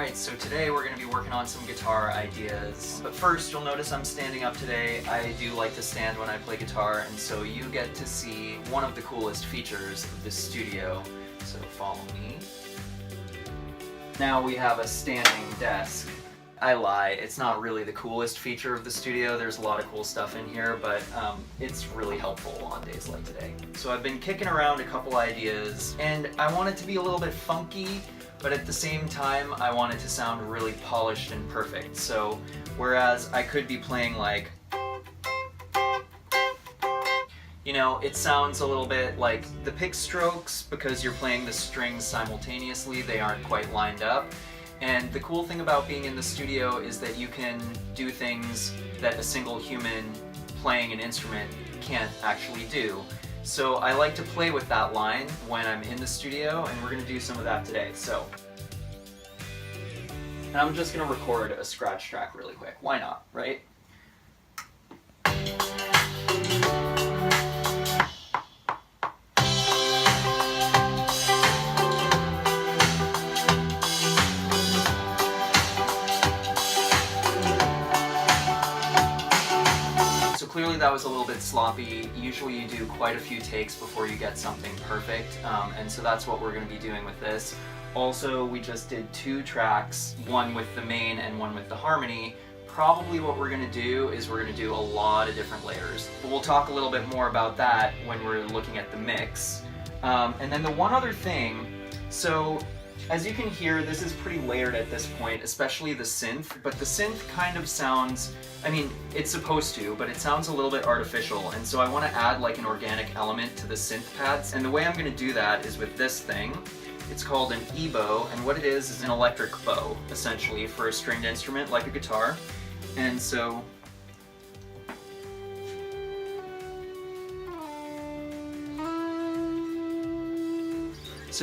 Alright, so today we're going to be working on some guitar ideas. But first, you'll notice I'm standing up today. I do like to stand when I play guitar, and so you get to see one of the coolest features of this studio. So follow me. Now we have a standing desk. I lie, it's not really the coolest feature of the studio. There's a lot of cool stuff in here, but it's really helpful on days like today. So I've been kicking around a couple ideas, and I want it to be a little bit funky, but at the same time, I want it to sound really polished and perfect. So whereas I could be playing like, you know, it sounds a little bit like the pick strokes because you're playing the strings simultaneously, they aren't quite lined up. And the cool thing about being in the studio is that you can do things that a single human playing an instrument can't actually do. So I like to play with that line when I'm in the studio, and we're going to do some of that today. And I'm just going to record a scratch track really quick. Why not, right? Clearly that was a little bit sloppy. Usually you do quite a few takes before you get something perfect, and so that's what we're going to be doing with this. Also, we just did 2 tracks, one with the main and one with the harmony. Probably what we're going to do is we're going to do a lot of different layers. But we'll talk a little bit more about that when we're looking at the mix. And then the one other thing, so as you can hear, this is pretty layered at this point, especially the synth, but the synth kind of sounds, I mean, it's supposed to, but it sounds a little bit artificial, and so I want to add like an organic element to the synth pads, and the way I'm going to do that is with this thing. It's called an E-bow, and what it is an electric bow, essentially, for a stringed instrument like a guitar. And so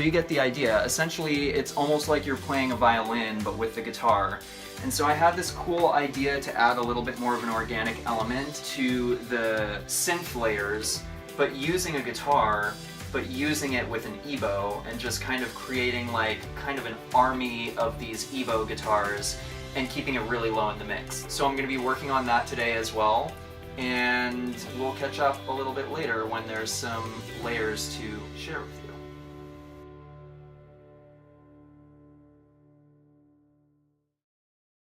you get the idea. Essentially, it's almost like you're playing a violin, but with the guitar. And so I had this cool idea to add a little bit more of an organic element to the synth layers, but using a guitar, but using it with an E-bow, and just kind of creating like kind of an army of these E-bow guitars and keeping it really low in the mix. So I'm going to be working on that today as well, and we'll catch up a little bit later when there's some layers to share with you.